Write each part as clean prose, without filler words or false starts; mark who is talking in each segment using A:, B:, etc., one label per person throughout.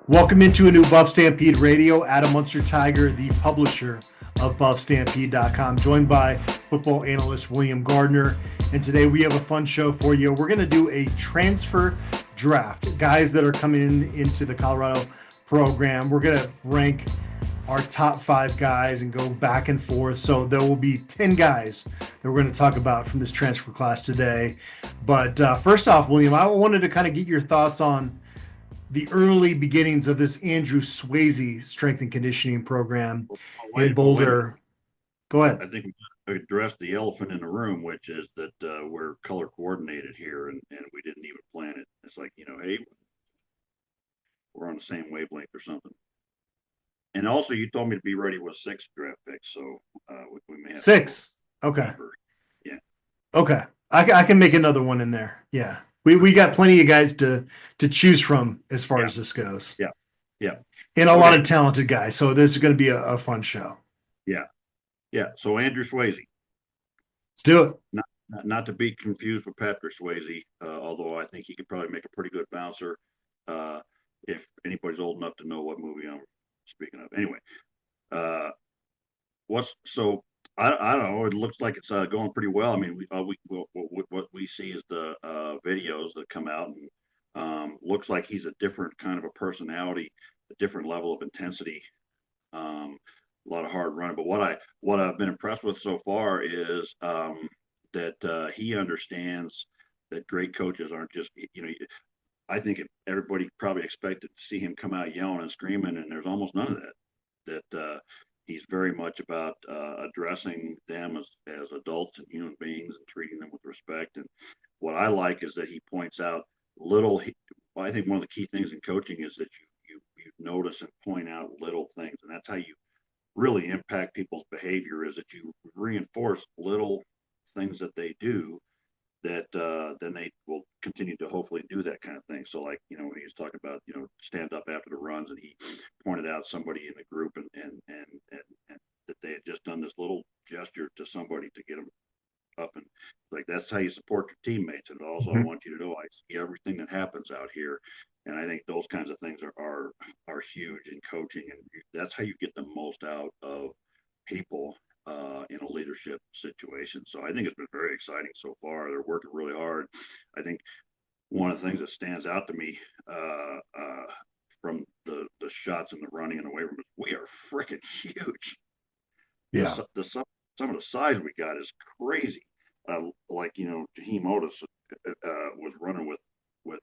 A: Welcome into a new Buff Stampede Radio. Adam Munsterteiger, the publisher of BuffStampede.com, joined by football analyst William Gardner. And today we have a fun show for you. We're going to do a transfer draft. Guys that are coming into the Colorado program. We're going to rank our top 5 guys and go back and forth. So there will be 10 guys that we're going to talk about from this transfer class today. But first off, William, I wanted to kind of get your thoughts on the early beginnings of this Andrew Swayze strength and conditioning program in Boulder. Go ahead.
B: I think we addressed the elephant in the room, which is that we're color coordinated here, and we didn't even plan it. It's like, hey, we're on the same wavelength or something. And also, you told me to be ready with 6 draft picks, so we may have
A: 6. Okay.
B: Yeah.
A: Okay. I can make another one in there. Yeah. We got plenty of guys to choose from as far as this goes.
B: Yeah. Yeah.
A: And a lot of talented guys. So this is going to be a fun show.
B: Yeah. Yeah. So Andrew Swayze.
A: Let's do it.
B: Not to be confused with Patrick Swayze, although I think he could probably make a pretty good bouncer if anybody's old enough to know what movie I'm speaking of. Anyway, I don't know. It looks like it's going pretty well. I mean, what we see is the videos that come out, and looks like he's a different kind of a personality, a different level of intensity, a lot of hard running. But what I've been impressed with so far is that he understands that great coaches aren't just, I think everybody probably expected to see him come out yelling and screaming, and there's almost none of that. He's very much about addressing them as adults and human beings and treating them with respect. And what I like is that he points out I think one of the key things in coaching is that you notice and point out little things. And that's how you really impact people's behavior, is that you reinforce little things that they do that then they will continue to hopefully do that kind of thing. So when he was talking about, stand up after the runs, and he pointed out somebody in the group and that they had just done this little gesture to somebody to get them up, and that's how you support your teammates. And also, I want you to know I see everything that happens out here. And I think those kinds of things are huge in coaching, and that's how you get the most out of people in a leadership situation. So I think it's been very exciting so far. They're working really hard. I think one of the things that stands out to me from the shots and the running and the weight room is we are freaking huge.
A: Yeah.
B: Some of the size we got is crazy. Jaheim Otis was running with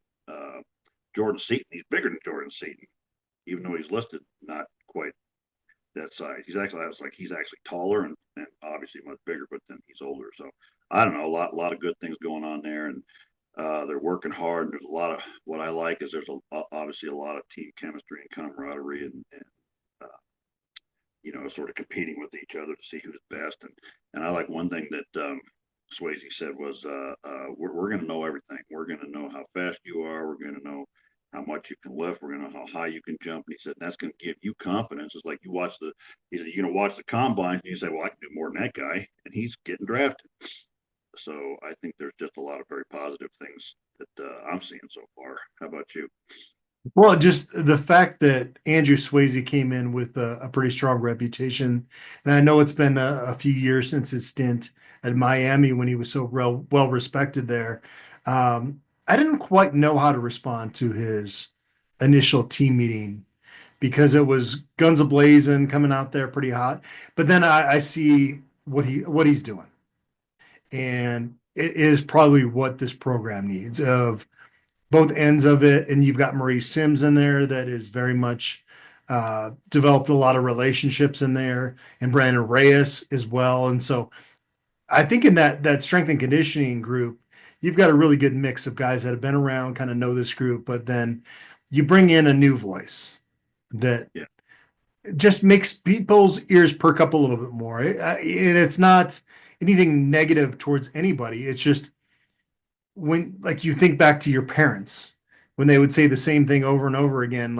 B: Jordan Seaton. He's bigger than Jordan Seaton, even though he's listed not quite that size. He's actually taller and obviously much bigger, but then he's older. So I don't know, a lot of good things going on there, and they're working hard. And there's a lot of, what I like is there's obviously a lot of team chemistry and camaraderie, and sort of competing with each other to see who's best. And I like one thing that Swayze said was, we're going to know everything. We're going to know how fast you are. We're going to know how much you can lift. We're going to know how high you can jump. And he said, that's going to give you confidence. It's like you're going to watch the combine, and you say, well, I can do more than that guy, and he's getting drafted. So I think there's just a lot of very positive things that I'm seeing so far. How about you?
A: Well, just the fact that Andrew Swayze came in with a pretty strong reputation, and I know it's been a few years since his stint at Miami when he was so well respected there. I didn't quite know how to respond to his initial team meeting because it was guns a-blazing, coming out there pretty hot. But then I see what he's doing, and it is probably what this program needs, of both ends of it. And you've got Maurice Sims in there that is very much developed a lot of relationships in there, and Brandon Reyes as well. And so I think in that strength and conditioning group, you've got a really good mix of guys that have been around, kind of know this group, but then you bring in a new voice that just makes people's ears perk up a little bit more. And it's not anything negative towards anybody. It's just, when you think back to your parents, when they would say the same thing over and over again,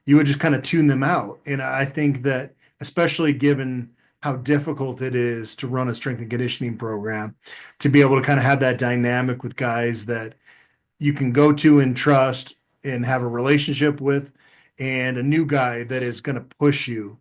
A: you would just kind of tune them out. And I think that, especially given how difficult it is to run a strength and conditioning program, to be able to kind of have that dynamic with guys that you can go to and trust and have a relationship with, and a new guy that is going to push you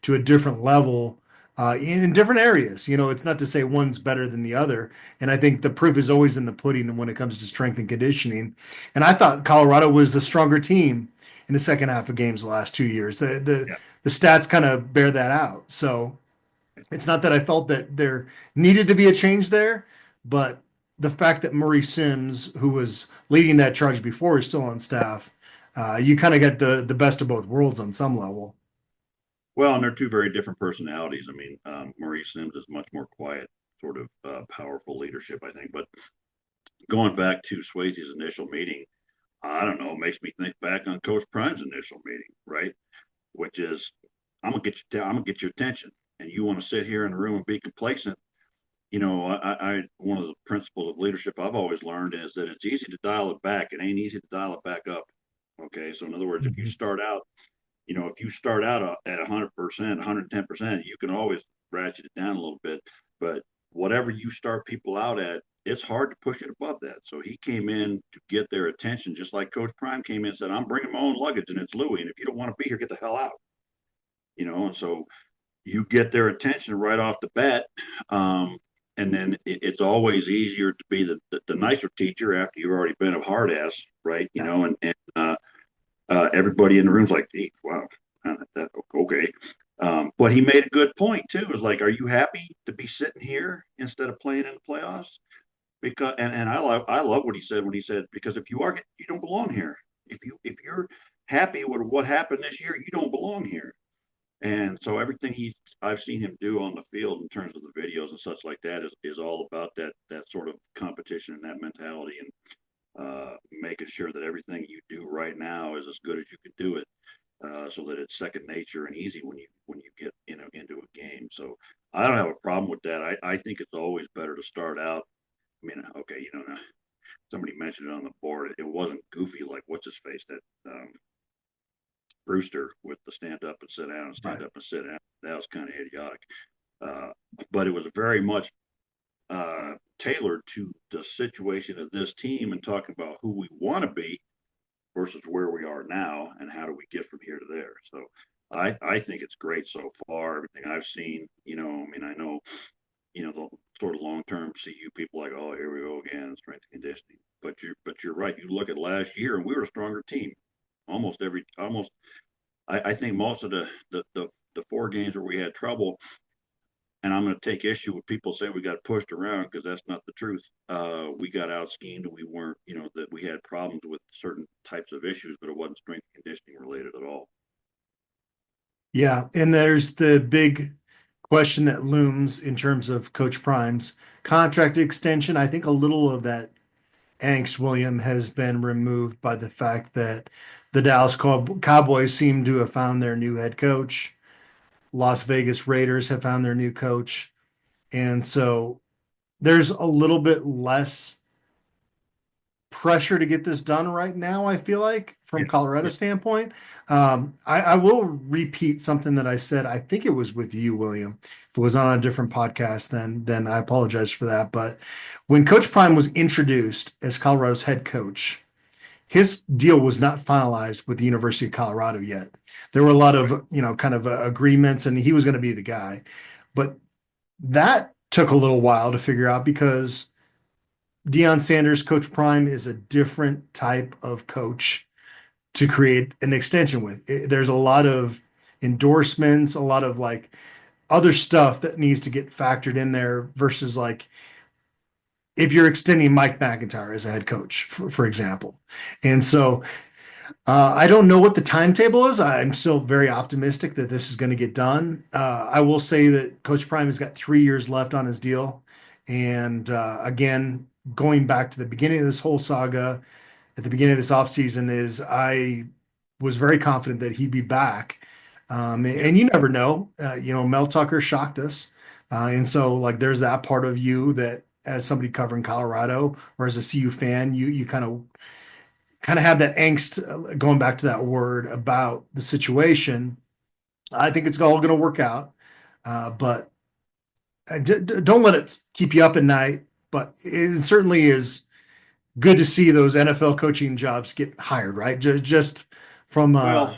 A: to a different level in different areas. You know, it's not to say one's better than the other. And I think the proof is always in the pudding when it comes to strength and conditioning. And I thought Colorado was the stronger team in the second half of games the last 2 years. The stats kind of bear that out. So it's not that I felt that there needed to be a change there, but the fact that Murray Sims, who was leading that charge before, is still on staff, you kind of get the best of both worlds on some level.
B: Well, and they're two very different personalities. I mean, Maurice Sims is much more quiet, sort of powerful leadership, I think. But going back to Swayze's initial meeting, I don't know, it makes me think back on Coach Prime's initial meeting, right? Which is, I'm gonna get you down, I'm gonna get your attention, and you want to sit here in the room and be complacent. You know, one of the principles of leadership I've always learned is that it's easy to dial it back. It ain't easy to dial it back up. Okay, so in other words, if you
A: Mhm.
B: start out, if you start out at 100%, 110%, you can always ratchet it down a little bit. But whatever you start people out at, it's hard to push it above that. So he came in to get their attention, just like Coach Prime came in and said, I'm bringing my own luggage and it's Louis. And if you don't want to be here, get the hell out. And so you get their attention right off the bat. And then it's always easier to be the nicer teacher after you've already been a hard ass, right?
A: Yeah.
B: Everybody in the room's like, hey, wow, okay. But he made a good point too. It's like, are you happy to be sitting here instead of playing in the playoffs? Because and I love what he said when he said, because if you are, you don't belong here. If you're happy with what happened this year, you don't belong here. And so everything I've seen him do on the field in terms of the videos and such like that is all about that sort of competition and that mentality, and making sure that everything you do right now is as good as you can do it, so that it's second nature and easy when you get into a game. So I don't have a problem with that. I think it's always better to start out. I mean, okay, somebody mentioned it on the board. It wasn't goofy like what's his face, that Brewster, with the stand up and sit down and stand
A: Right.
B: up and sit down. That was kind of idiotic. Uh, but it was very much tailored to the situation of this team and talking about who we want to be versus where we are now and how do we get from here to there. So I think it's great so far. Everything I've seen, I mean, I know, the sort of long-term CU people like, oh, here we go again, strength and conditioning. But you're right. You look at last year and we were a stronger team. I think most of the four games where we had trouble, and I'm going to take issue with people saying we got pushed around, because that's not the truth. We got out schemed, and we weren't, that we had problems with certain types of issues, but it wasn't strength and conditioning related at all.
A: Yeah. And there's the big question that looms in terms of Coach Prime's contract extension. I think a little of that angst, William, has been removed by the fact that the Cowboys seem to have found their new head coach. Las Vegas Raiders have found their new coach. And so there's a little bit less pressure to get this done right now, I feel like, from
B: Yeah,
A: Colorado
B: yeah,
A: standpoint. I will repeat something that I said. I think it was with you, William. If it was on a different podcast, then I apologize for that. But when Coach Prime was introduced as Colorado's head coach, his deal was not finalized with the University of Colorado yet. There were a lot
B: right.
A: of, kind of agreements, and he was going to be the guy. But that took a little while to figure out because Deion Sanders, Coach Prime, is a different type of coach to create an extension with. There's a lot of endorsements, a lot of like other stuff that needs to get factored in there versus like if you're extending Mike McIntyre as a head coach, for example. And so I don't know what the timetable is. I'm still very optimistic that this is going to get done. I will say that Coach Prime has got 3 years left on his deal. And again, going back to the beginning of this whole saga, at the beginning of this offseason, is I was very confident that he'd be back.
B: Yeah.
A: And you never know. Mel Tucker shocked us. And so, like, there's that part of you that, as somebody covering Colorado or as a CU fan, you kind of have that angst, going back to that word about the situation. I think it's all going to work out, but don't let it keep you up at night. But it certainly is good to see those NFL coaching jobs get hired, right? Just from
B: Well,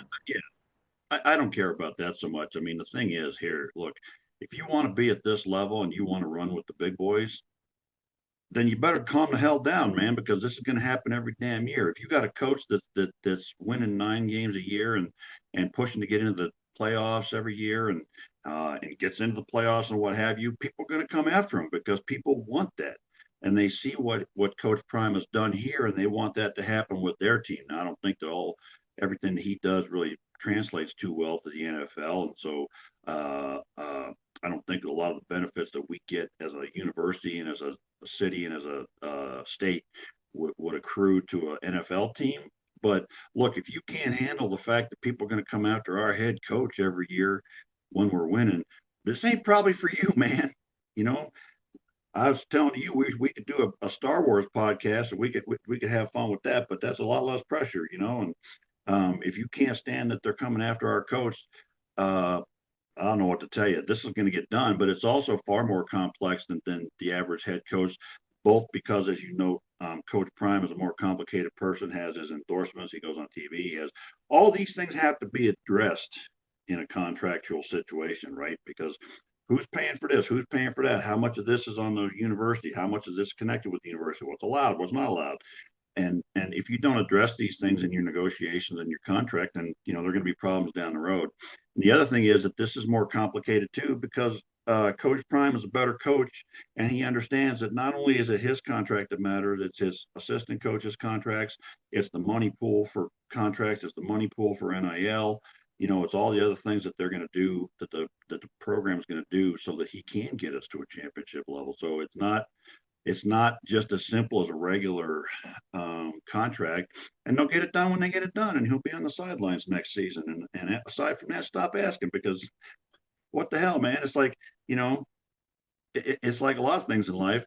B: I don't care about that so much. I mean, the thing is here, look, if you want to be at this level and you want to run with the big boys, then you better calm the hell down, man, because this is going to happen every damn year. If you got a coach that's winning 9 games a year and pushing to get into the playoffs every year and gets into the playoffs and what have you, people are going to come after him because people want that. And they see what Coach Prime has done here, and they want that to happen with their team. Now, I don't think that everything that he does really translates too well to the NFL, and so I don't think a lot of the benefits that we get as a university and as a city and as a state would accrue to an NFL team. But look, if you can't handle the fact that people are going to come after our head coach every year when we're winning, this ain't probably for you, man. You know, I was telling you we could do a Star Wars podcast and we could have fun with that, but that's a lot less pressure, you know. And if you can't stand that they're coming after our coach, uh, I don't know what to tell you. This is going to get done, but it's also far more complex than the average head coach, both because, as you know, Coach Prime is a more complicated person, has his endorsements, he goes on TV, he has all these things have to be addressed in a contractual situation, right? Because who's paying for this? Who's paying for that? How much of this is on the university? How much is this connected with the university? What's allowed? What's not allowed? And if you don't address these things in your negotiations and your contract, then there are going to be problems down the road. And the other thing is that this is more complicated too because Coach Prime is a better coach, and he understands that not only is it his contract that matters, it's his assistant coaches' contracts, it's the money pool for contracts, it's the money pool for NIL. It's all the other things that they're going to do that the program's going to do so that he can get us to a championship level. So it's not just as simple as a regular contract, and they'll get it done when they get it done, and he'll be on the sidelines next season. And aside from that, stop asking because what the hell, man? It's like it's like a lot of things in life.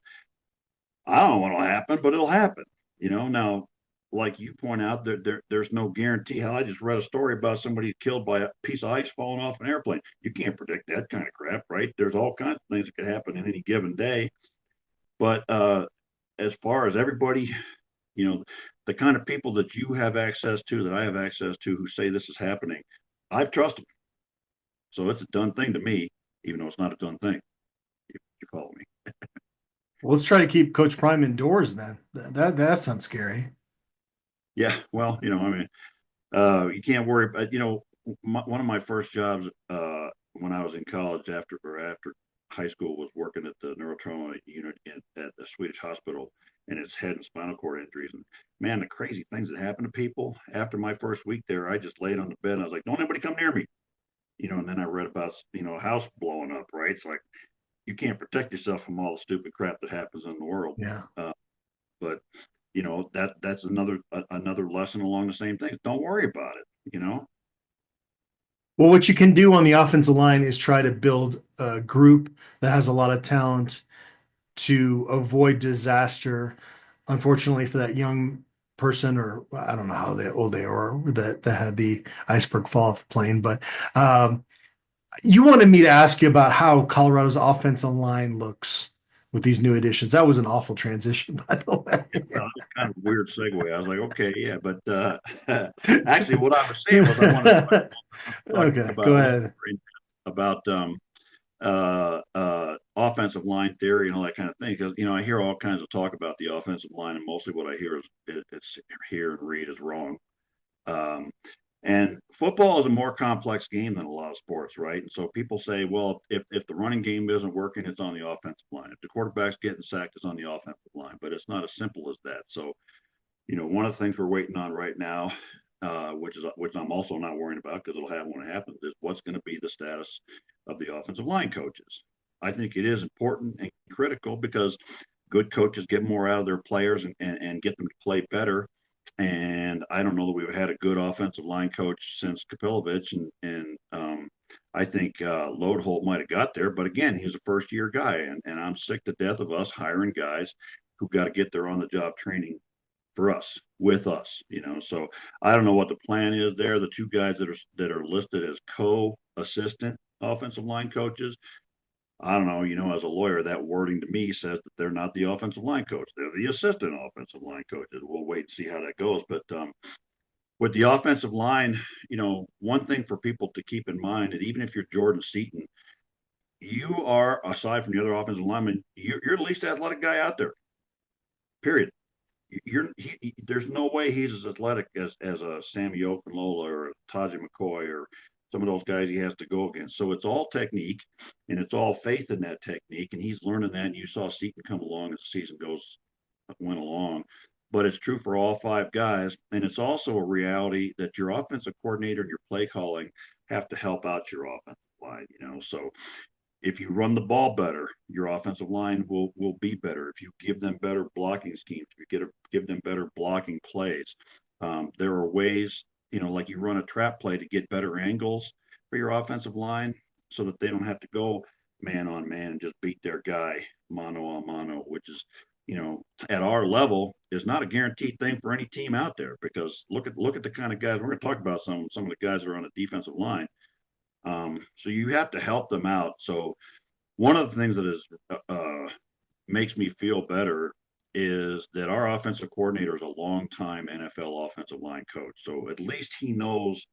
B: I don't know what'll happen, but it'll happen. Now, like you point out, there's no guarantee. Hell, I just read a story about somebody killed by a piece of ice falling off an airplane. You can't predict that kind of crap, right? There's all kinds of things that could happen in any given day. But as far as everybody, the kind of people that you have access to, that I have access to, who say this is happening, I trust them. So it's a done thing to me, even though it's not a done thing. If you follow me.
A: Well, let's try to keep Coach Prime indoors then. That sounds scary.
B: Yeah, well, I mean, you can't worry. But one of my first jobs when I was in college after high school was working at the neurotrauma unit at the Swedish hospital, and it's head and spinal cord injuries. And man, the crazy things that happen to people after my first week there, I just laid on the bed and I was like, "Don't anybody come near me," And then I read about a house blowing up. Right? It's like you can't protect yourself from all the stupid crap that happens in the world.
A: Yeah.
B: But that's another lesson along the same things. Don't worry about it.
A: Well, what you can do on the offensive line is try to build a group that has a lot of talent to avoid disaster. Unfortunately, for that young person, or I don't know how old they are, that had the iceberg fall off the plane, but you wanted me to ask you about how Colorado's offensive line looks with these new additions. That was an awful transition, by the way.
B: Well, that's kind of a weird segue. I was like, okay, yeah, but actually, what I was saying was I wanted to talk
A: Okay,
B: about
A: go
B: a little
A: ahead.
B: bit about offensive line theory and all that kind of thing. Because I hear all kinds of talk about the offensive line, and mostly what I hear is it's hear and read is wrong. Um, and football is a more complex game than a lot of sports, right? And so people say, well, if the running game isn't working, it's on the offensive line. If the quarterback's getting sacked, it's on the offensive line. But it's not as simple as that. So, one of the things we're waiting on right now, which I'm also not worrying about because it'll happen when it happens, is what's going to be the status of the offensive line coaches. I think it is important and critical because good coaches get more out of their players and get them to play better. And I don't know that we've had a good offensive line coach since Kapilovich, and I think Lodeholt might have got there, but again, he's a first-year guy, and I'm sick to death of us hiring guys who got to get their on-the-job training for us with us. So I don't know what the plan is there. The two guys that are listed as co-assistant offensive line coaches, I don't know, as a lawyer, that wording to me says that they're not the offensive line coach. They're the assistant offensive line coaches. We'll wait and see how that goes. But with the offensive line, one thing for people to keep in mind, and even if you're Jordan Seaton, you are, aside from the other offensive linemen, you're the least athletic guy out there. Period. There's no way he's as athletic as a Sammy Okunlola or a Taji McCoy or some of those guys he has to go against. So it's all technique, and it's all faith in that technique, and he's learning that. And you saw Seaton come along as the season went along. But it's true for all five guys, and it's also a reality that your offensive coordinator and your play calling have to help out your offensive line. So if you run the ball better, your offensive line will be better. If you give them better blocking schemes, if you give them better blocking plays, there are ways, like you run a trap play to get better angles for your offensive line so that they don't have to go man on man and just beat their guy mano a mano, which is, at our level is not a guaranteed thing for any team out there, because look at the kind of guys we're going to talk about. Some of the guys that are on the defensive line. So you have to help them out. So one of the things that is makes me feel better is that our offensive coordinator is a longtime NFL offensive line coach. So at least he knows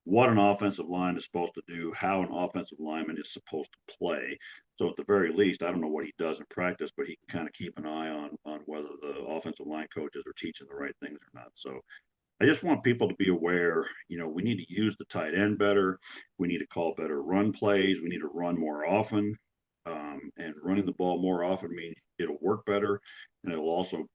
B: what an offensive line is supposed to do, how an offensive lineman is supposed to play. So at the very least, I don't know what he does in practice, but he can kind of keep an eye on whether the offensive line coaches are teaching the right things or not. So I just want people to be aware, we need to use the tight end better. We need to call better run plays. We need to run more often. And running the ball more often means it'll work better, and it'll also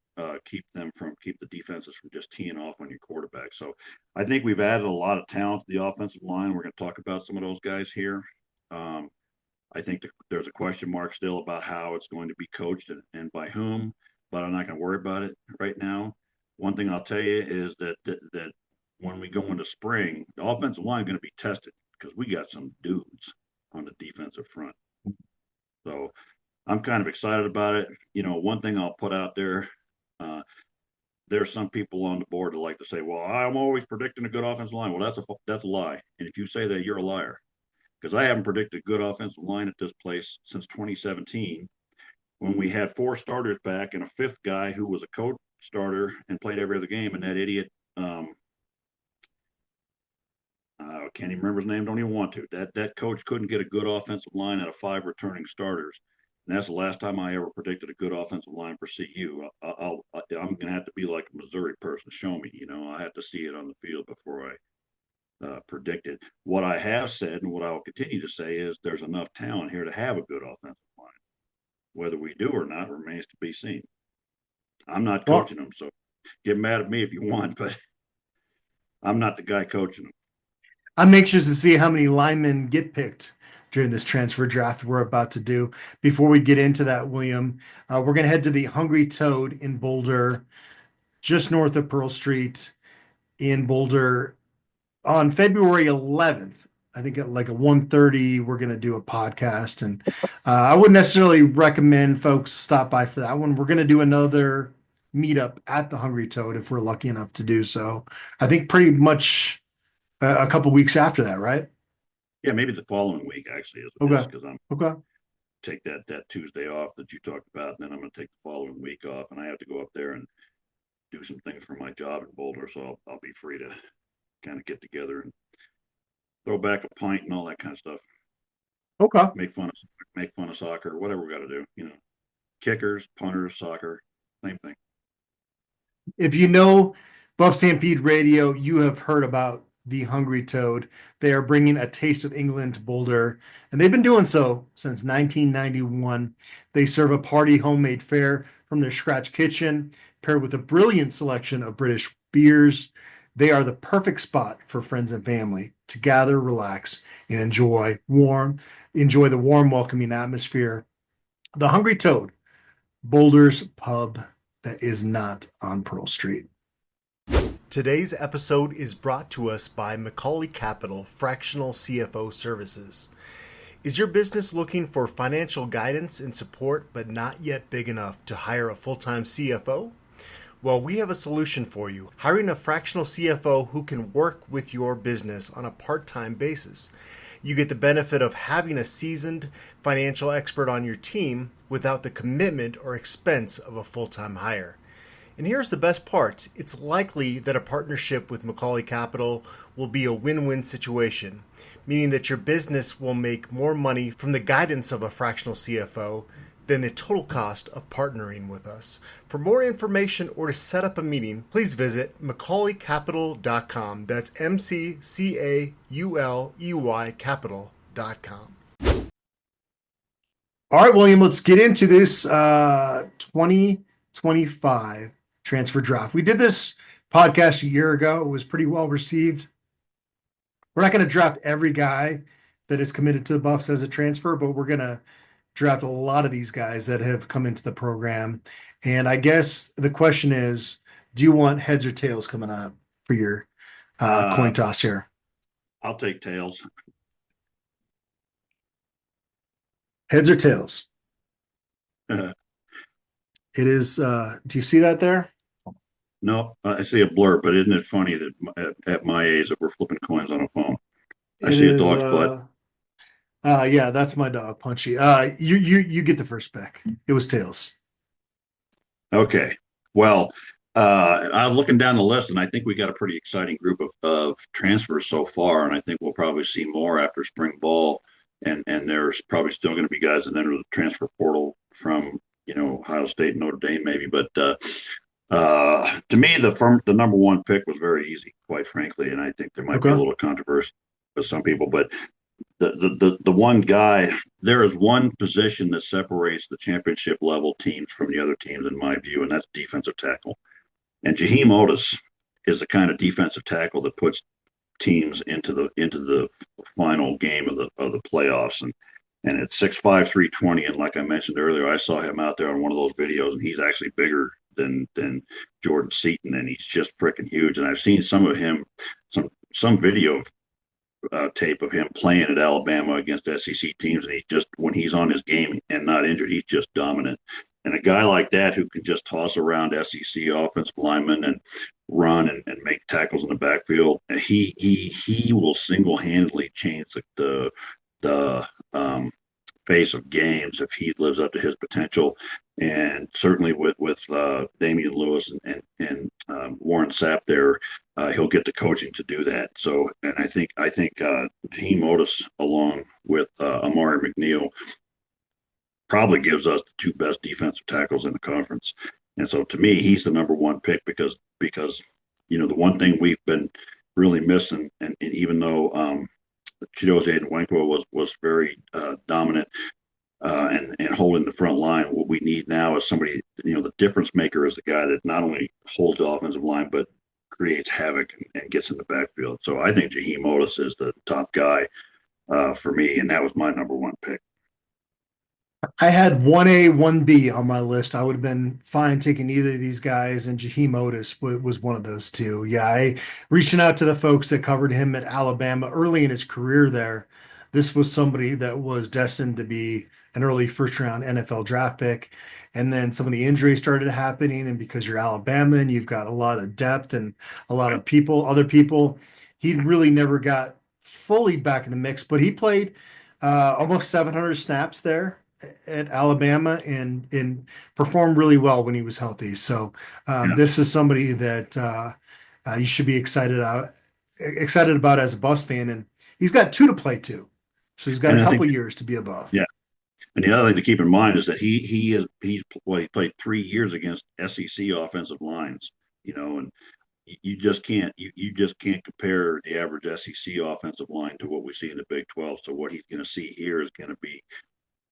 B: keep the defenses from just teeing off on your quarterback. So I think we've added a lot of talent to the offensive line. We're going to talk about some of those guys here. I think there's a question mark still about how it's going to be coached and by whom, but I'm not going to worry about it right now. One thing I'll tell you is that when we go into spring, the offensive line is going to be tested because we got some dudes on the defensive front. So I'm kind of excited about it. One thing I'll put out there, there's some people on the board that like to say, well, I'm always predicting a good offensive line. Well, that's a lie. And if you say that, you're a liar, because I haven't predicted a good offensive line at this place since 2017, when we had 4 starters back and a 5th guy who was a coach starter and played every other game. And that idiot, I can't even remember his name. Don't even want to. That coach couldn't get a good offensive line out of 5 returning starters. And that's the last time I ever predicted a good offensive line for CU. I'm going to have to be like a Missouri person. Show me, I have to see it on the field before I predict it. What I have said and what I will continue to say is there's enough talent here to have a good offensive line. Whether we do or not remains to be seen. I'm not coaching them, so get mad at me if you want, but I'm not the guy coaching them.
A: I'm anxious to see how many linemen get picked during this transfer draft we're about to do. Before we get into that, William, we're going to head to the Hungry Toad in Boulder, just north of Pearl Street in Boulder, on February 11th. I think at like a 1:30, we're going to do a podcast, and I wouldn't necessarily recommend folks stop by for that one. We're going to do another meetup at the Hungry Toad if we're lucky enough to do so. I think pretty much a couple weeks after that, right?
B: Yeah, maybe the following week actually is
A: Okay.
B: because I'm
A: Okay.
B: take that Tuesday off that you talked about, and then I'm going to take the following week off, and I have to go up there and do some things for my job in Boulder, so I'll be free to kind of get together and throw back a pint and all that kind of stuff.
A: Okay.
B: Make fun of soccer, whatever we got to do. Kickers, punters, soccer, same thing.
A: If you know Buff Stampede Radio, you have heard about the Hungry Toad. They are bringing a taste of England to Boulder, and they've been doing so since 1991. They serve a party homemade fare from their scratch kitchen, paired with a brilliant selection of British beers. They are the perfect spot for friends and family to gather, relax, and enjoy the warm, welcoming atmosphere. The Hungry Toad, Boulder's pub that is not on Pearl Street. Today's episode is brought to us by Macaulay Capital Fractional CFO Services. Is your business looking for financial guidance and support but not yet big enough to hire a full-time CFO? Well, we have a solution for you. Hiring a fractional CFO who can work with your business on a part-time basis. You get the benefit of having a seasoned financial expert on your team without the commitment or expense of a full-time hire.
C: And here's the best part, it's likely that a partnership with Macaulay Capital will be a win win situation, meaning that your business will make more money from the guidance of a fractional CFO than the total cost of partnering with us. For more information or to set up a meeting, please visit McCauleyCapital.com. That's McCauley Capital.com.
A: All right, William, let's get into this 2025 transfer draft. We did this podcast a year ago. It was pretty well received. We're not going to draft every guy that is committed to the Buffs as a transfer, but we're going to draft a lot of these guys that have come into the program. And I guess the question is, do you want heads or tails coming up for your coin toss here?
B: I'll take tails.
A: Heads or tails?
B: No,
A: It is. Do you see that there?
B: I see a blur, but isn't it funny that at my age that we're flipping coins on a phone? I
A: It
B: see a
A: is.
B: dog's butt.
A: Yeah, that's my dog, Punchy. You get the first pick. It was tails.
B: Okay. Well, I'm looking down the list, and I think we got a pretty exciting group of transfers so far, and I think we'll probably see more after spring ball. And there's probably still going to be guys that enter the transfer portal from Ohio State, Notre Dame, maybe. But to me, the number one pick was very easy, quite frankly, and I think there might be a little controversy with some people, but the one guy, there is one position that separates the championship level teams from the other teams in my view, and that's defensive tackle. And Jaheim Otis is the kind of defensive tackle that puts teams into the final game of the playoffs. And at 6'5", 320, and like I mentioned earlier, I saw him out there on one of those videos, and he's actually bigger than Jordan Seaton, and he's just freaking huge. And I've seen some of him, some video tape of him playing at Alabama against SEC teams, and when he's on his game and not injured, he's just dominant. And a guy like that who can just toss around SEC offensive linemen and run and make tackles in the backfield, he will single-handedly change the face of games if he lives up to his potential. And certainly with Damian Lewis and Warren Sapp there, he'll get the coaching to do that. So, and I think Jaheim Otis along with Amari McNeil probably gives us the two best defensive tackles in the conference. And so to me, he's the number one pick because the one thing we've been really missing, and even though Chidozie Nwankwo was very dominant and holding the front line, what we need now is somebody, the difference maker is the guy that not only holds the offensive line, but creates havoc and gets in the backfield. So I think Jaheim Otis is the top guy for me, and that was my number one pick.
A: I had 1A, 1B on my list. I would have been fine taking either of these guys, and Jaheim Otis was one of those two. Yeah, reaching out to the folks that covered him at Alabama early in his career there. This was somebody that was destined to be an early first-round NFL draft pick. And then some of the injuries started happening, and because you're Alabama and you've got a lot of depth and a lot of other people, he really never got fully back in the mix, but he played almost 700 snaps there at Alabama and performed really well when he was healthy. So this is somebody that you should be excited about as a Buffs fan, and he's got two to play to, so he's got a couple years to be above.
B: Yeah, and the other thing to keep in mind is that he played 3 years against SEC offensive lines, and you just can't compare the average SEC offensive line to what we see in the Big 12. So what he's going to see here is going to be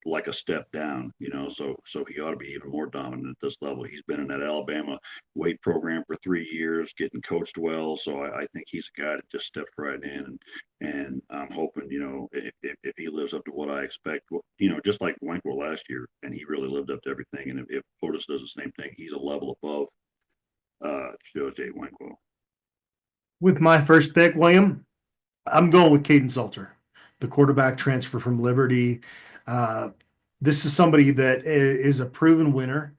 B: like a step down, so he ought to be even more dominant at this level. He's been in that Alabama weight program for 3 years, getting coached well. So I think he's a guy that just steps right in, and I'm hoping, if he lives up to what I expect, just like Wankwo last year, and he really lived up to everything. And if Otis does the same thing, he's a level above Chidozie Wankwo.
A: With my first pick, William, I'm going with Caden Salter, the quarterback transfer from Liberty. This is somebody that is a proven winner.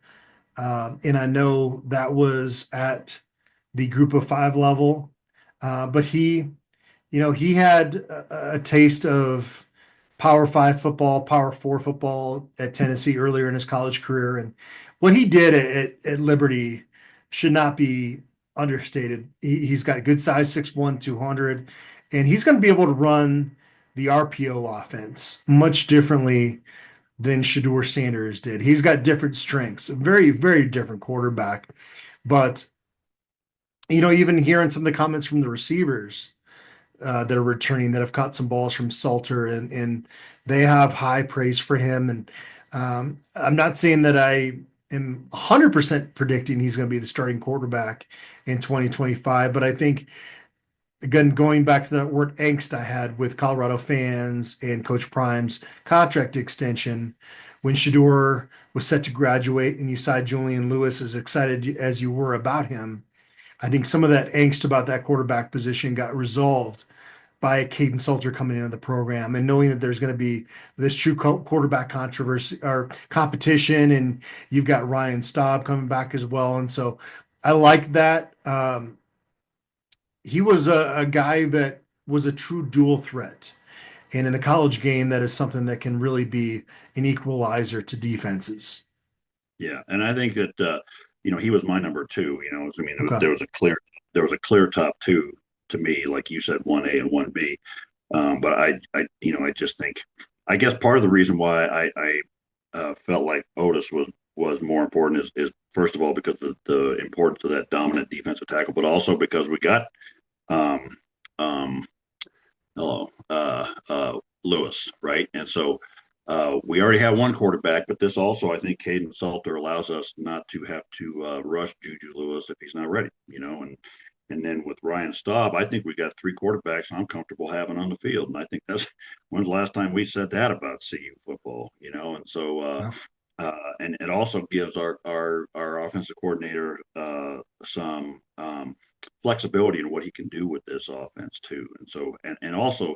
A: And I know that was at the group of 5 level. But he had a taste of Power 5 football, Power 4 football at Tennessee earlier in his college career. And what he did at Liberty should not be understated. He's got good size, 6'1", 200, and he's going to be able to run the RPO offense much differently than Shedeur Sanders did. He's got different strengths, a very, very different quarterback. But, even hearing some of the comments from the receivers that are returning that have caught some balls from Salter, and they have high praise for him. And I'm not saying that I am 100% predicting he's going to be the starting quarterback in 2025, but I think, again, going back to that word angst I had with Colorado fans and Coach Prime's contract extension, when Shedeur was set to graduate and you saw Julian Lewis as excited as you were about him, I think some of that angst about that quarterback position got resolved by Caden Salter coming into the program and knowing that there's going to be this true quarterback controversy or competition, and you've got Ryan Staub coming back as well. And so I like that. He was a guy that was a true dual threat. And in the college game, that is something that can really be an equalizer to defenses.
B: Yeah, and I think that he was my number two. I mean,
A: Okay.
B: there was a clear top two to me, like you said, 1A and 1B. But I just think, I guess part of the reason why I felt like Otis was more important is first of all because of the importance of that dominant defensive tackle, but also because we got um, um, Lewis, right? And so we already have one quarterback, but this also, I think, Caden Salter allows us not to have to rush Juju Lewis if he's not ready, and then with Ryan Staub, I think we got three quarterbacks I'm comfortable having on the field, and I think that's when's the last time we said that about CU football, and so
A: Yeah.
B: and it also gives our offensive coordinator some flexibility in what he can do with this offense too, and so and also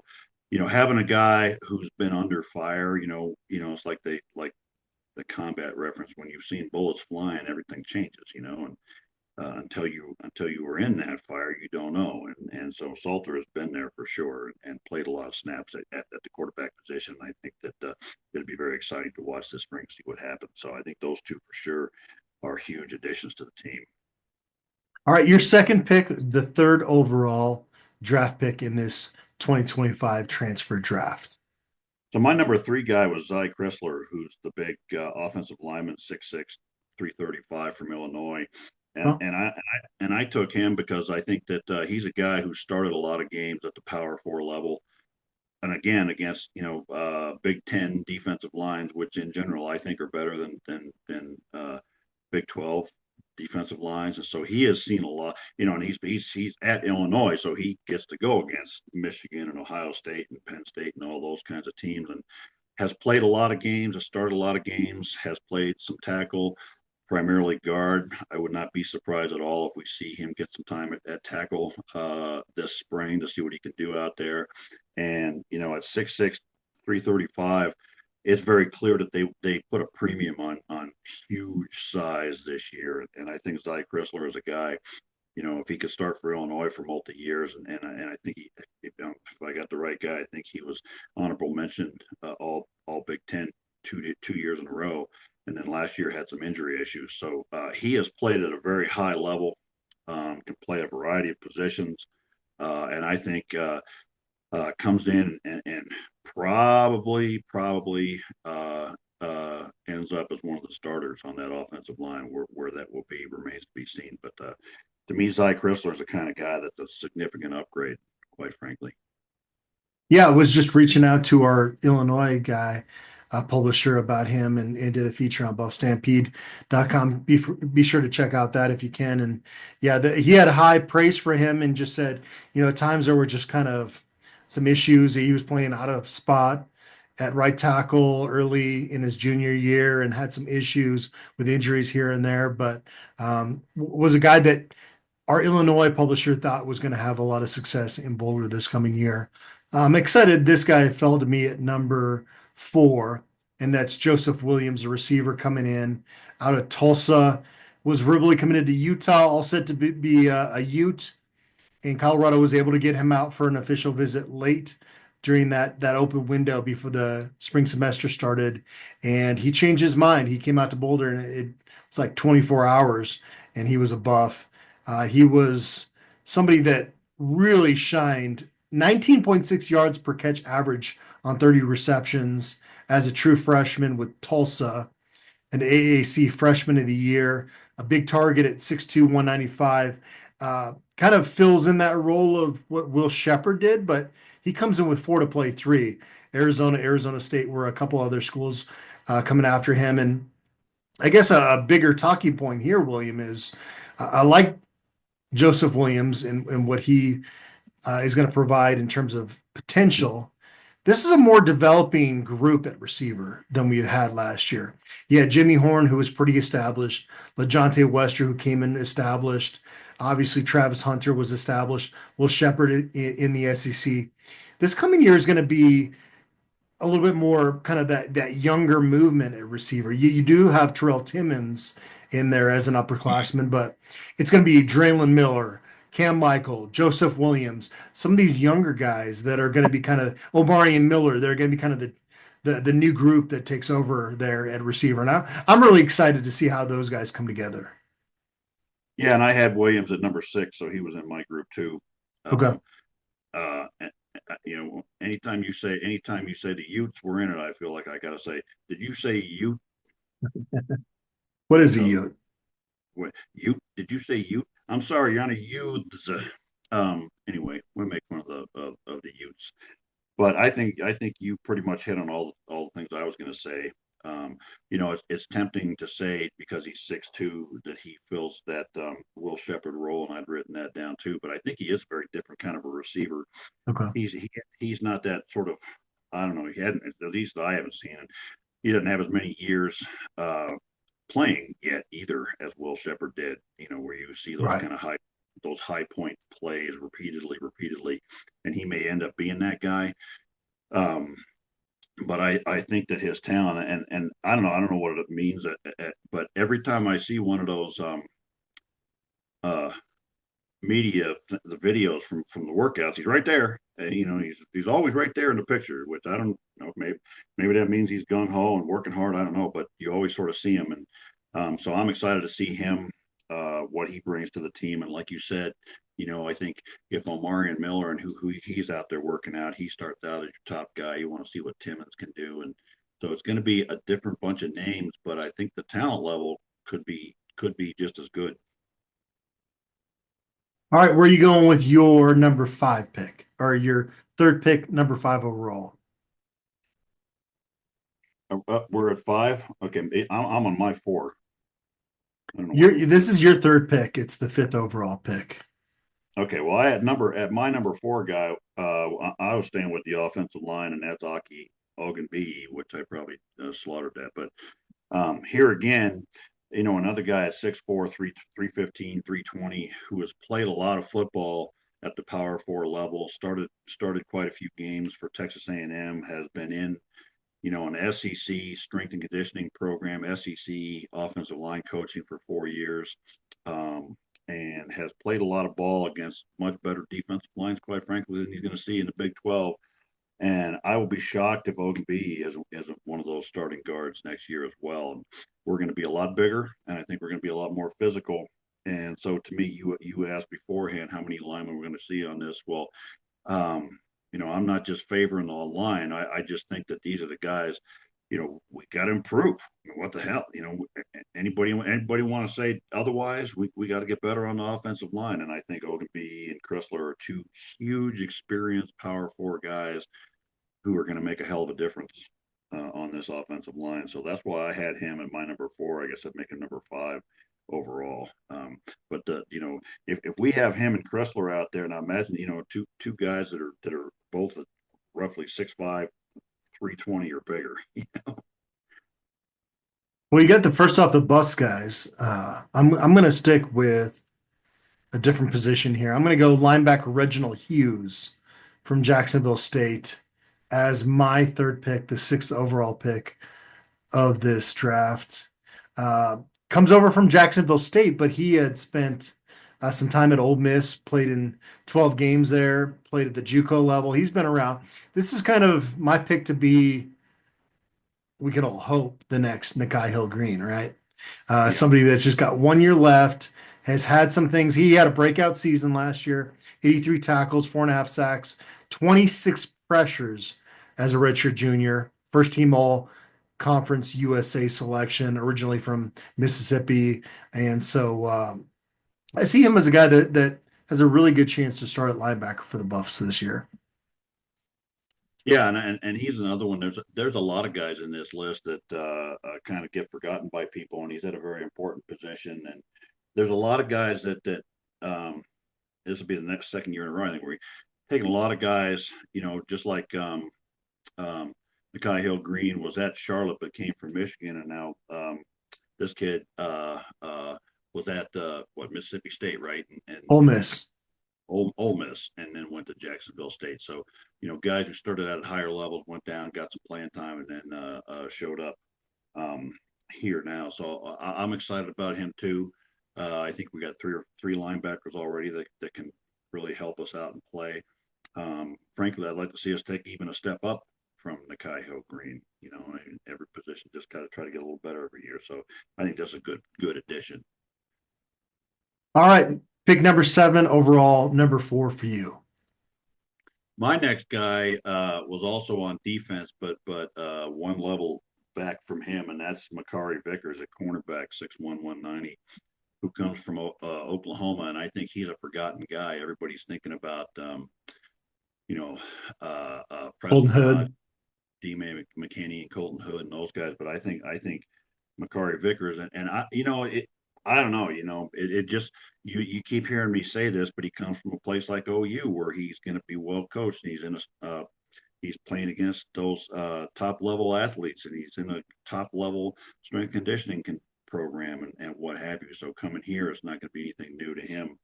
B: having a guy who's been under fire, it's like the combat reference when you've seen bullets flying, everything changes, and until you were in that fire, you don't know. And so Salter has been there for sure and played a lot of snaps at the quarterback position. I think that it'll be very exciting to watch this spring, see what happens. So I think those two for sure are huge additions to the team.
A: All right, your second pick, the third overall draft pick in this 2025 transfer draft.
B: So my number three guy was Zy Chrysler, who's the big offensive lineman, 6'6", 335 from Illinois.
A: Well,
B: And I took him because I think that he's a guy who started a lot of games at the Power Four level, and again against Big Ten defensive lines, which in general I think are better than Big 12 defensive lines. And so he has seen a lot, and he's at Illinois, so he gets to go against Michigan and Ohio State and Penn State and all those kinds of teams, and has played a lot of games, has started a lot of games, has played some tackle, primarily guard. I would not be surprised at all if we see him get some time at tackle this spring to see what he can do out there. And at 6'6", 335, it's very clear that they put a premium on huge size this year. And I think Zy Chrysler is a guy, if he could start for Illinois for multi years, and I think if I got the right guy, I think he was honorable mentioned all Big Ten 2 years in a row. And then last year had some injury issues. So he has played at a very high level, can play a variety of positions, and I think comes in and probably ends up as one of the starters on that offensive line. Where that will be remains to be seen. But to me, Zy Chrysler is the kind of guy that's a significant upgrade, quite frankly.
A: yeah, I was just reaching out to our Illinois guy, publisher, about him, and did a feature on BuffStampede.com. Be sure to check out that if you can. And yeah, he had high praise for him and just said, at times there were just kind of some issues. He was playing out of spot at right tackle early in his junior year and had some issues with injuries here and there, but was a guy that our Illinois publisher thought was going to have a lot of success in Boulder this coming year. I'm excited. This guy fell to me at number 4, and that's Joseph Williams, a receiver coming in out of Tulsa. Was verbally committed to Utah, all set to be a Ute, and Colorado was able to get him out for an official visit late during that open window before the spring semester started, and he changed his mind. He came out to Boulder, and it was like 24 hours, and he was a Buff. He was somebody that really shined. 19.6 yards per catch average on 30 receptions as a true freshman with Tulsa, an AAC Freshman of the Year, a big target at 6'2", 195. Kind of fills in that role of what Will Sheppard did, but he comes in with four to play three. Arizona State were a couple other schools coming after him. And I guess a bigger talking point here, William, is I like Joseph Williams and what he is going to provide in terms of potential. This is a more developing group at receiver than we had last year. Yeah, Jimmy Horn, who was pretty established, LaJohntay Wester, who came in established. Obviously, Travis Hunter was established. Will Sheppard in the SEC. This coming year is going to be a little bit more kind of that younger movement at receiver. You do have Terrell Timmons in there as an upperclassman, but it's going to be Draylon Miller, Cam Michael, Joseph Williams, some of these younger guys that are going to be kind of Omari and Miller. They're going to be kind of the new group that takes over there at receiver. Now, I'm really excited to see how those guys come together.
B: Yeah, and I had Williams at number 6, so he was in my group too.
A: Okay.
B: Anytime you say the Utes were in it, I feel like I got to say, did you say Ute?
A: What is he? Ute?
B: Ute? Did you say Ute? I'm sorry, you're on a Utes. Anyway, we make fun of the Utes, but I think you pretty much hit on all the things I was going to say. It's tempting to say because he's 6'2" that he fills that Will Sheppard role, and I'd written that down too. But I think he is a very different kind of a receiver.
A: Okay.
B: He's not that sort of, I don't know. He hadn't, at least I haven't seen it. He doesn't have as many years playing yet either as Will Sheppard did. Where you see those
A: Right.
B: kind of high point plays repeatedly, and he may end up being that guy. But I think that his talent and I don't know what it means, but every time I see one of those media the videos from the workouts, he's right there. He's always right there in the picture, which I don't know. Maybe that means he's gung ho and working hard. I don't know, but you always sort of see him, and so I'm excited to see him, what he brings to the team. And like you said, I think if Omari and Miller and who he's out there working out, he starts out as your top guy. You want to see what Timmons can do, and so it's going to be a different bunch of names, but I think the talent level could be just as good.
A: All right. Where are you going with your number 5 pick or your third pick, number 5 overall?
B: We're at 5. Okay, I'm on my 4. I don't know
A: This is your third pick. It's the 5th overall pick.
B: Okay, well, at my number 4 guy, I was staying with the offensive line, and that's Aki Ogunbiyi, which I probably slaughtered that. But here again, another guy at 6'4", 315, 320, who has played a lot of football at the Power 4 level, started quite a few games for Texas A&M, has been in, an SEC strength and conditioning program, SEC offensive line coaching for 4 years. And has played a lot of ball against much better defensive lines, quite frankly, than he's going to see in the Big 12. And I will be shocked if Ogunbiyi is one of those starting guards next year as well. And we're going to be a lot bigger, and I think we're going to be a lot more physical. And so, to me, you asked beforehand how many linemen we're going to see on this. Well, I'm not just favoring the line. I just think that these are the guys. We got to improve. What the hell? Anybody want to say otherwise? We got to get better on the offensive line. And I think Ogunbiyi and Chrysler are 2 huge, experienced Power 4 guys who are going to make a hell of a difference on this offensive line. So that's why I had him at my number 4. I guess I'd make him number 5 overall. But if we have him and Chrysler out there, and I imagine two guys that are both roughly 6'5", 320 or bigger.
A: Well, you got the first off the bus guys. I'm going to stick with a different position here. I'm going to go linebacker Reginald Hughes from Jacksonville State as my third pick, the 6th overall pick of this draft. Comes over from Jacksonville State, but he had spent some time at Ole Miss, played in 12 games there, played at the JUCO level. He's been around. This is kind of my pick to be, we can all hope, the next Nikhai Hill-Green, right?
B: Yeah.
A: Somebody that's just got 1 year left, has had some things. He had a breakout season last year, 83 tackles, 4.5 sacks, 26 pressures as a redshirt junior, first team all conference USA selection, originally from Mississippi. And so I see him as a guy that has a really good chance to start at linebacker for the Buffs this year.
B: Yeah, and he's another one. There's a lot of guys in this list that kind of get forgotten by people, and he's at a very important position. And there's a lot of guys that this will be the next second year in a row. I think we're taking a lot of guys, just like Mekhi Hill Green was at Charlotte but came from Michigan, and now this kid was at Mississippi State, right? And
A: Ole Miss.
B: Ole Miss, and then went to Jacksonville State. So, guys who started out at higher levels went down, got some playing time, and then showed up here now. So I'm excited about him too. I think we got three linebackers already that can really help us out and play. Frankly, I'd like to see us take even a step up from Mekhi Hill Green. Every position just kind of try to get a little better every year. So I think that's a good addition.
A: All right. Pick number 7 overall, number 4 for you.
B: My next guy was also on defense, but one level back from him, and that's McCartney Vickers, a cornerback, 6'1", 190, who comes from Oklahoma, and I think he's a forgotten guy. Everybody's thinking about,
A: Colton Hood,
B: D-Man McKinney, and Colton Hood, and those guys. But I think McCartney Vickers, and I don't know, it just, you keep hearing me say this, but he comes from a place like OU where he's going to be well coached, and he's playing against those top level athletes, and he's in a top level strength conditioning program and what have you. So coming here is not going to be anything new to him.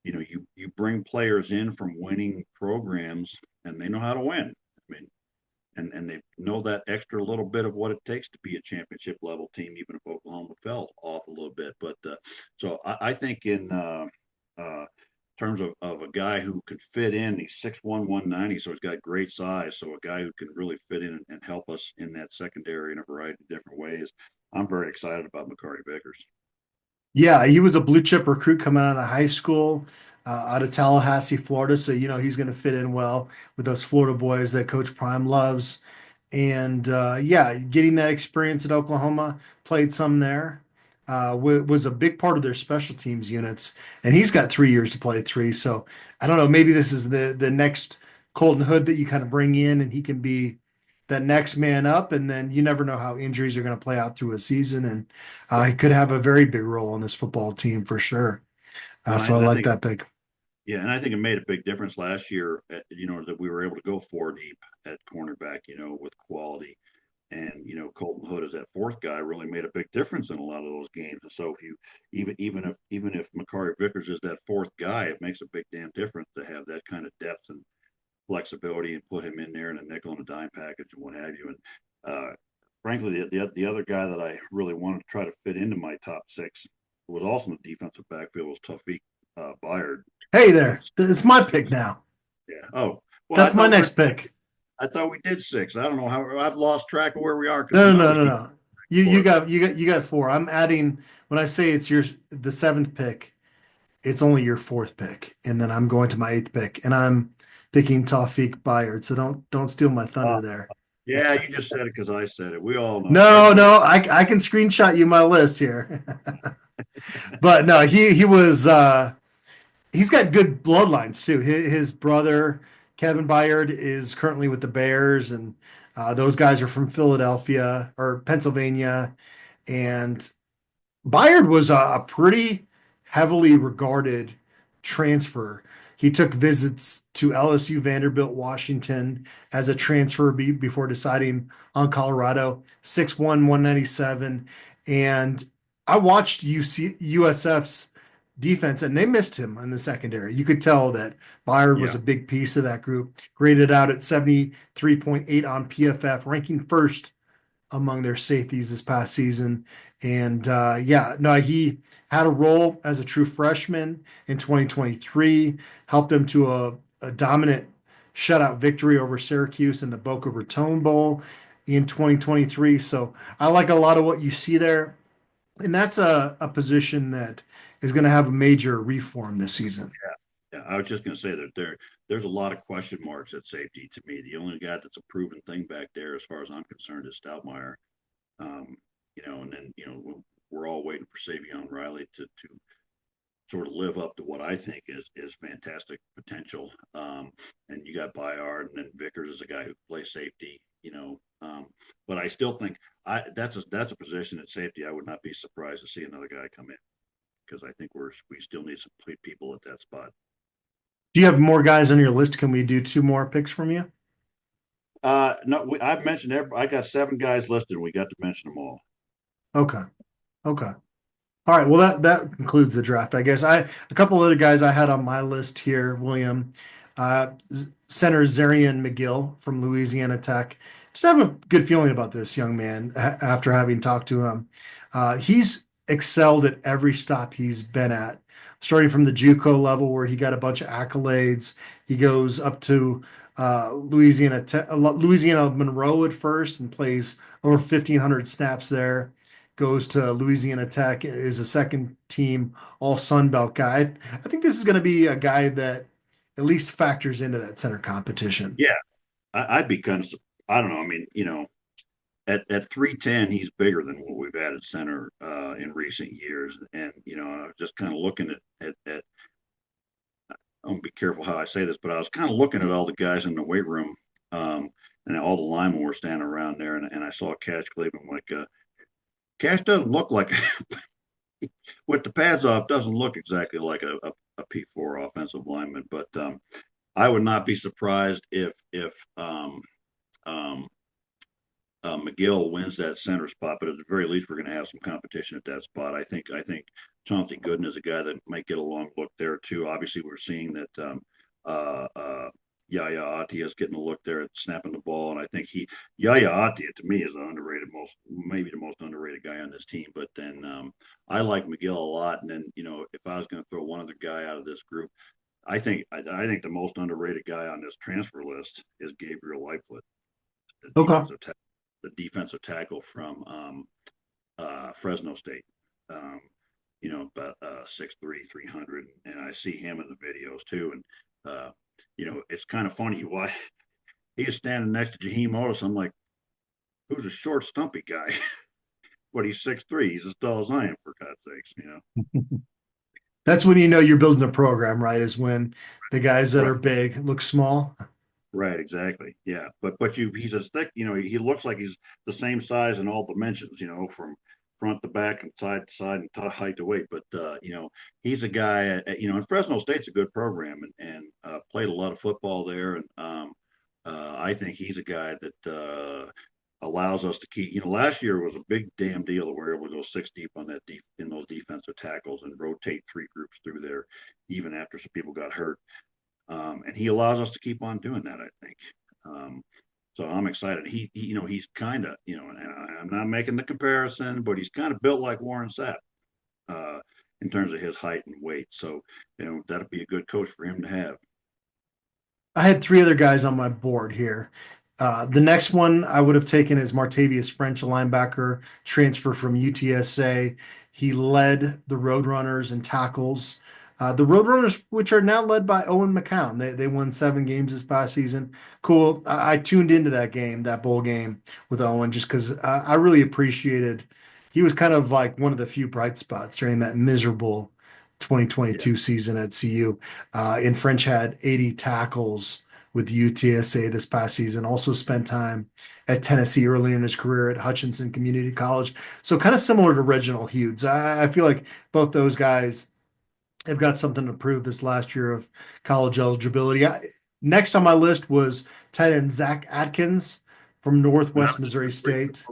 B: You bring players in from winning programs, and they know how to win. I mean, and they know that extra little bit of what it takes to be a championship level team, even if Oklahoma fell off a little bit. But so I think in terms of a guy who could fit in, he's 6'1", 190, so he's got great size. So a guy who can really fit in and help us in that secondary in a variety of different ways. I'm very excited about McCartney Vickers.
A: Yeah, he was a blue chip recruit coming out of high school, out of Tallahassee, Florida. So, he's going to fit in well with those Florida boys that Coach Prime loves. And getting that experience at Oklahoma, played some there, was a big part of their special teams units. And he's got 3 years to play 3. So I don't know, maybe this is the next Colton Hood that you kind of bring in, and he can be that next man up. And then you never know how injuries are going to play out through a season. And he could have a very big role on this football team for sure. So I like that pick.
B: Yeah, and I think it made a big difference last year, that we were able to go 4 deep at cornerback, with quality. And, Colton Hood as that fourth guy really made a big difference in a lot of those games. And so if you, even if McCartney Vickers is that fourth guy, it makes a big damn difference to have that kind of depth and flexibility and put him in there in a nickel and a dime package and what have you. And frankly, the other guy that I really wanted to try to fit into my top 6 was also in the defensive backfield was Tawfiq Byard.
A: Hey there, it's my pick now.
B: Yeah. Oh,
A: well, that's my next pick.
B: I thought we did 6. I don't know how I've lost track of where we are.
A: No. You got 4. I'm adding when I say it's the 7th pick. It's only your 4th pick, and then I'm going to my 8th pick, and I'm picking Tawfiq Byard. So don't steal my thunder there.
B: Yeah, you just said it because I said it. We all know.
A: No, I can screenshot you my list here. But no, he was. He's got good bloodlines too. His brother Kevin Byard is currently with the Bears, and those guys are from Philadelphia or Pennsylvania. And Byard was a pretty heavily regarded transfer. He took visits to LSU, Vanderbilt, Washington as a transfer before deciding on Colorado. 6'1", 197. And I watched USF's defense, and they missed him in the secondary. You could tell that Byard was a big piece of that group. Graded out at 73.8 on PFF, ranking first among their safeties this past season. And he had a role as a true freshman in 2023, helped them to a dominant shutout victory over Syracuse in the Boca Raton Bowl in 2023. So I like a lot of what you see there. And that's a position that is going to have a major reform this season.
B: Yeah, I was just going to say that there's a lot of question marks at safety to me. The only guy that's a proven thing back there, as far as I'm concerned, is Stoutmeyer. And then we're all waiting for Savion Riley to sort of live up to what I think is fantastic potential. And you got Bayard, and then Vickers is a guy who plays safety. But I still think that's a position at safety I would not be surprised to see another guy come in, because I think we still need some people at that spot.
A: Do you have more guys on your list? Can we do 2 more picks from you?
B: No, I've mentioned I got 7 guys listed. We got to mention them all.
A: Okay. Okay. All right. Well, that concludes the draft, I guess. A couple other guys I had on my list here, William. Uh, Center Zarian McGill from Louisiana Tech. Just have a good feeling about this young man after having talked to him. He's excelled at every stop he's been at, starting from the JUCO level where he got a bunch of accolades. He goes up to Louisiana Monroe at first and plays over 1,500 snaps there. Goes to Louisiana Tech, is a second team all Sun Belt guy. I think this is going to be a guy that at least factors into that center competition.
B: Yeah, I'd be kind of, I don't know. I mean, at 310, he's bigger than what we've had at center in recent years. And, I was just kind of looking at I'm gonna be careful how I say this, but I was kind of looking at all the guys in the weight room, and all the linemen were standing around there, and I saw Cash Cleveland. Like, Cash doesn't look like with the pads off, doesn't look exactly like a P4 offensive lineman, but I would not be surprised if McGill wins that center spot. But at the very least, we're going to have some competition at that spot. I think Chauncey Gooden is a guy that might get a long look there too. Obviously, we're seeing that Yaya Atia is getting a look there at snapping the ball, and I think Yaya Atia to me is maybe the most underrated guy on this team. But then I like McGill a lot, and then if I was going to throw one other guy out of this group, I think the most underrated guy on this transfer list is Gabriel Lightfoot,
A: Okay.
B: the defensive tackle from Fresno State. About 6'3", 300, and I see him in the videos too, and it's kind of funny why he is standing next to Jaheim Otis. I'm like, who's a short, stumpy guy? But he's 6'3". He's as tall as I am, for God's sakes.
A: That's when you know you're building a program, right? Is when the guys that are big look small.
B: Right, exactly. Yeah, but he's as thick. He looks like he's the same size in all dimensions. From front to back and side to side and height to weight. But he's a guy. And Fresno State's a good program, and played a lot of football there. And I think he's a guy that allows us to keep. Last year was a big damn deal that we were able to go 6 deep on that in those defensive tackles and rotate 3 groups through there, even after some people got hurt. And he allows us to keep on doing that, I think. So I'm excited. He's kind of, and I'm not making the comparison, but he's kind of built like Warren Sapp in terms of his height and weight. So, that'd be a good coach for him to have.
A: I had 3 other guys on my board here. The next one I would have taken is Martavius French, a linebacker transfer from UTSA. He led the Roadrunners in tackles. The Roadrunners, which are now led by Owen McCown, they won 7 games this past season. Cool. I tuned into that bowl game with Owen, just because I really appreciated. He was kind of like one of the few bright spots during that miserable 2022 season at CU. And French had 80 tackles with UTSA this past season. Also spent time at Tennessee early in his career at Hutchinson Community College. So kind of similar to Reginald Hughes. I feel like both those guys have got something to prove this last year of college eligibility. Next on my list was tight end Zach Atkins from Northwest Missouri State.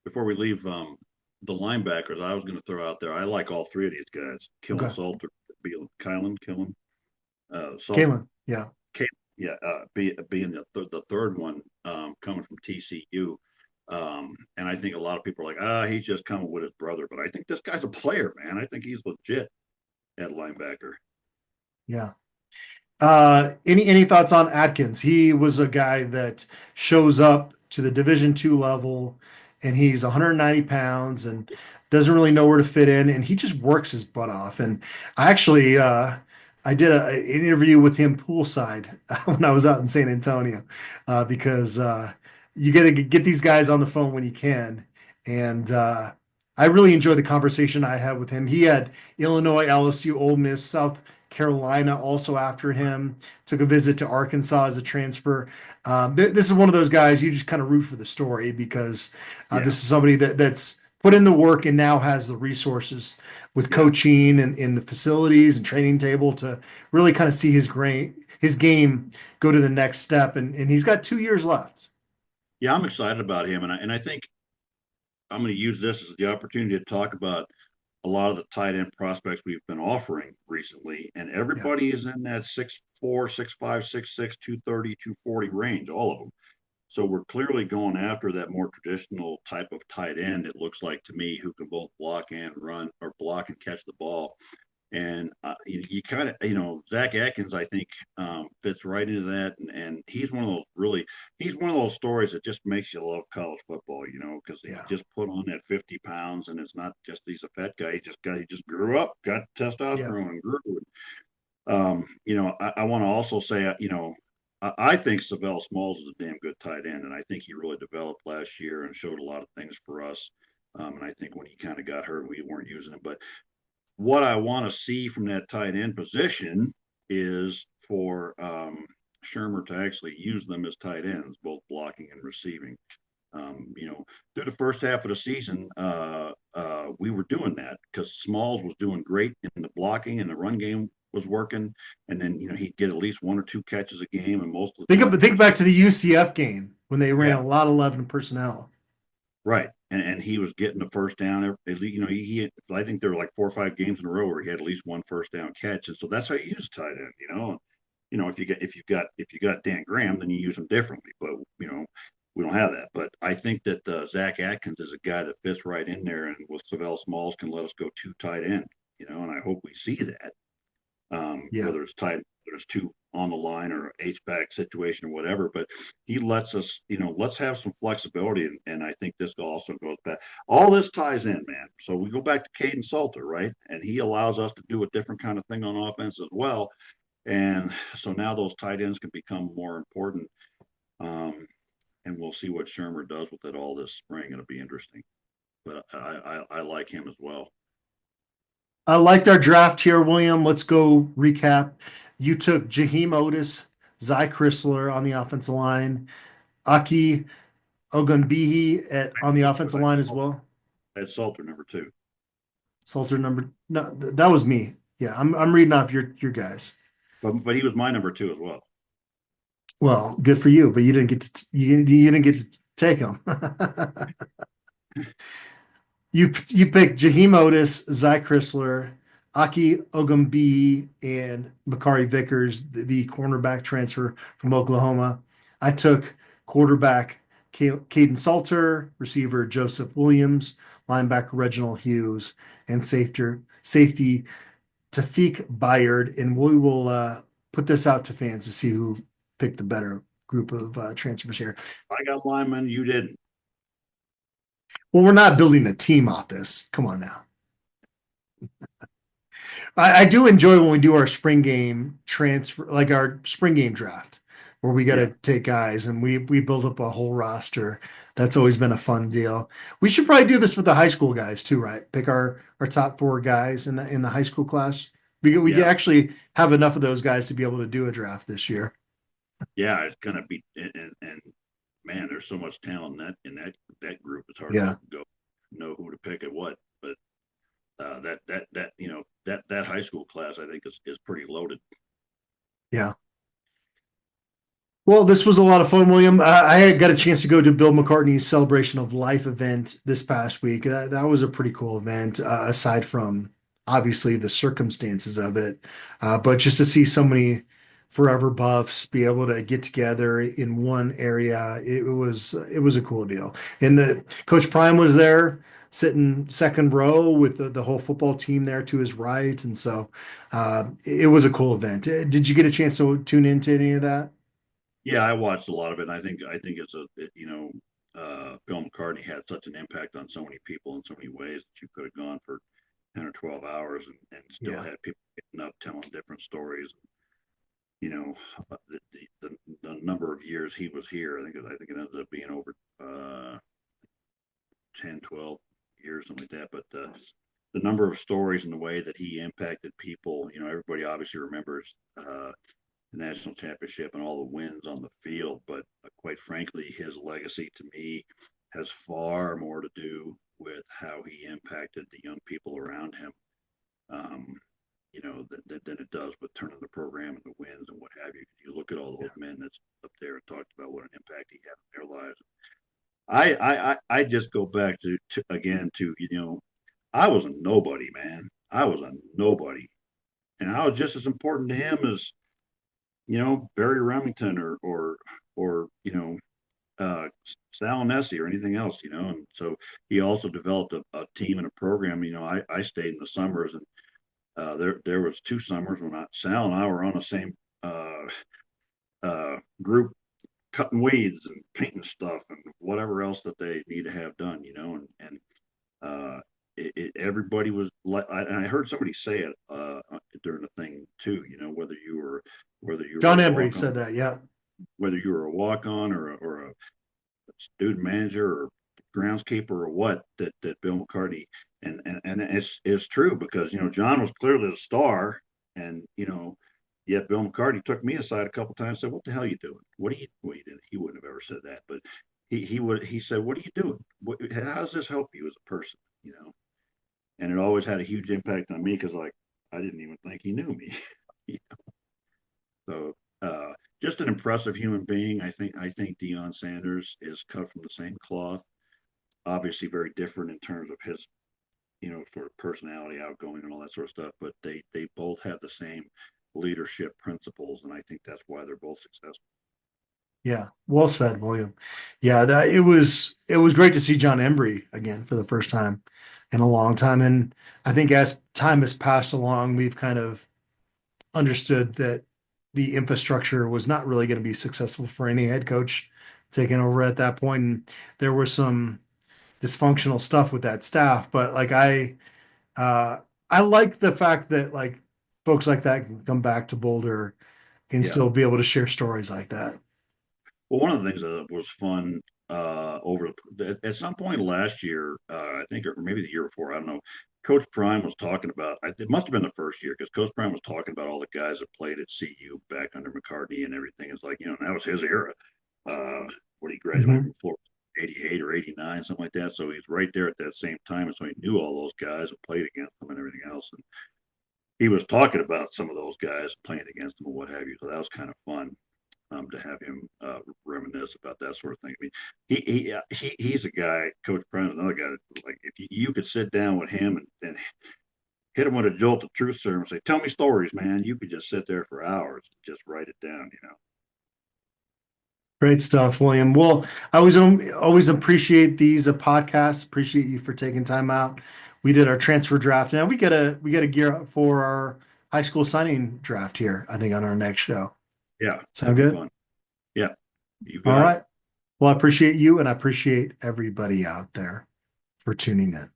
B: Before we leave the linebackers, I was going to throw out there, I like all 3 of these guys. Killen, Salter, Kylan,
A: Kalen, yeah.
B: Yeah, being the third one coming from TCU. And I think a lot of people are like, he's just coming with his brother. But I think this guy's a player, man. I think he's legit at linebacker.
A: Yeah. Any thoughts on Atkins? He was a guy that shows up to the Division II level and he's 190 pounds and doesn't really know where to fit in, and he just works his butt off. And I actually, I did an interview with him poolside when I was out in San Antonio, because you got to get these guys on the phone when you can. And I really enjoyed the conversation I had with him. He had Illinois, LSU, Ole Miss, South Carolina also after him. Took a visit to Arkansas as a transfer. This is one of those guys you just kind of root for the story because
B: Yeah.
A: this is somebody that's put in the work and now has the resources with
B: Yeah.
A: coaching and in the facilities and training table to really kind of see his game go to the next step. And he's got 2 years left.
B: Yeah, I'm excited about him, and I think I'm going to use this as the opportunity to talk about a lot of the tight end prospects we've been offering recently, and
A: Yeah.
B: everybody is in that 6'4", 6'5", 6'6", 230, 240 range, all of them. So we're clearly going after that more traditional type of tight end, it looks like to me, who can both block and run, or block and catch the ball. And you kind of, Zach Atkins, I think, fits right into that. And he's one of those he's one of those stories that just makes you love college football, because he
A: Yeah.
B: just put on that 50 pounds, and it's not just he's a fat guy. He just grew up, got
A: Yeah.
B: testosterone, and grew. I want to also say, I think Savell Smalls is a damn good tight end, and I think he really developed last year and showed a lot of things for us. And I think when he kind of got hurt, we weren't using him. But what I want to see from that tight end position is for Shermer to actually use them as tight ends, both blocking and receiving. Through the first half of the season, we were doing that because Smalls was doing great in the blocking and the run game was working. And then, he'd get at least one or two catches a game, and most of the time,
A: Think back to the UCF game when they ran
B: yeah,
A: a lot of 11 personnel.
B: right. And he was getting the first down. At least, I think there were like 4 or 5 games in a row where he had at least one first down catch. And so that's how you use tight end. If you got Dan Graham, then you use him differently. But we don't have that. But I think that Zach Atkins is a guy that fits right in there, and with Savell Smalls can let us go two tight end. And I hope we see that.
A: Yeah.
B: Whether it's tight, there's two on the line or H-back situation or whatever, but he lets us, let's have some flexibility. And I think this also goes back. All this ties in, man. So we go back to Caden Salter, right? And he allows us to do a different kind of thing on offense as well. And so now those tight ends can become more important. And we'll see what Shermer does with it all this spring. It'll be interesting. But I like him as well.
A: I liked our draft here, William. Let's go recap. You took Jaheim Otis, Zy Chrysler on the offensive line, Aki Ogunbiyi on the offensive line as well.
B: That's Salter number 2.
A: Salter number no, that was me. Yeah, I'm reading off your guys.
B: But he was my number 2 as well.
A: Well, good for you, but you didn't get to you didn't get to take him. You picked Jaheim Otis, Zy Chrysler, Aki Ogunbiyi, and Makari Vickers, the cornerback transfer from Oklahoma. I took quarterback Caden Salter, receiver Joseph Williams, linebacker Reginald Hughes, and safety Tafik Bayard. And we will put this out to fans to see who picked the better group of transfers here.
B: I got linemen, you didn't.
A: Well, we're not building a team off this. Come on now. I do enjoy when we do our spring game transfer, like our spring game draft, where we got to take guys and we build up a whole roster. That's always been a fun deal. We should probably do this with the high school guys too, right? Pick our top 4 guys in the high school class. We actually have enough of those guys to be able to do a draft this year.
B: Yeah, it's gonna be, and man, there's so much talent in that group. It's hard
A: Yeah.
B: to know who to pick at what. But that high school class, I think, is pretty loaded.
A: Yeah. Well, this was a lot of fun, William. I had got a chance to go to Bill McCartney's Celebration of Life event this past week. That was a pretty cool event, aside from obviously the circumstances of it. But just to see so many forever buffs be able to get together in one area, it was a cool deal. And the Coach Prime was there, sitting second row with the whole football team there to his right, and so it was a cool event. Did you get a chance to tune into any of that?
B: Yeah, I watched a lot of it, and I think it's Bill McCartney had such an impact on so many people in so many ways that you could have gone for 10 or 12 hours and still
A: Yeah.
B: had people getting up telling different stories. You know, the number of years he was here, I think it ended up being over 10, 12 years, something like that. But the number of stories and the way that he impacted people, everybody obviously remembers the national championship and all the wins on the field. But quite frankly, his legacy to me has far more to do with how he impacted the young people around him. Than it does with turning the program and the wins and what have you. You look at all those men that's up there and talked about what an impact he had on their lives. I just go back to again to I was a nobody, man. I was a nobody, and I was just as important to him as Barry Remington or Sal Nessie or anything else, And so he also developed a team and a program. I stayed in the summers, and there was 2 summers when Sal and I were on the same group, cutting weeds and painting stuff and whatever else that they need to have done, everybody was like, and I heard somebody say it during the thing too, whether you were
A: John Embry said that, yeah.
B: Whether you were a walk-on or a student manager or groundskeeper or what, that Bill McCartney, and it's true, because John was clearly the star, and yet Bill McCartney took me aside a couple times and said, "What the hell are you doing? What are you?" Well, he wouldn't have ever said that, but he said, "What are you doing? How does this help you as a person?" And it always had a huge impact on me, because I didn't even think he knew me. So just an impressive human being. I think Deion Sanders is cut from the same cloth. Obviously very different in terms of his sort of personality, outgoing and all that sort of stuff, but they both have the same leadership principles, and I think that's why they're both successful.
A: Yeah, well said, William. Yeah, it was great to see John Embry again for the first time in a long time, and I think as time has passed along, we've kind of understood that the infrastructure was not really going to be successful for any head coach taking over at that point, and there was some dysfunctional stuff with that staff. But I like the fact that folks like that can come back to Boulder and
B: Yeah.
A: still be able to share stories like that.
B: Well, one of the things that was fun at some point last year, I think, or maybe the year before, I don't know. Coach Prime was talking about. It must have been the first year, because Coach Prime was talking about all the guys that played at CU back under McCartney and everything. It's like, that was his era. When he graduated from Florida, 88 or 89, something like that. So he's right there at that same time, and so he knew all those guys and played against them and everything else. And he was talking about some of those guys playing against them and what have you. So that was kind of fun. To have him reminisce about that sort of thing. I mean, he's a guy. Coach Brown is another guy that, like, if you could sit down with him and hit him with a jolt of truth serum and say, "Tell me stories, man," you could just sit there for hours and just write it down.
A: Great stuff, William. Well, I always appreciate these podcasts. Appreciate you for taking time out. We did our transfer draft. Now we gotta gear up for our high school signing draft here, I think, on our next show.
B: Yeah,
A: sound good?
B: Fun. Yeah, you
A: All
B: got it.
A: right. Well, I appreciate you, and I appreciate everybody out there for tuning in.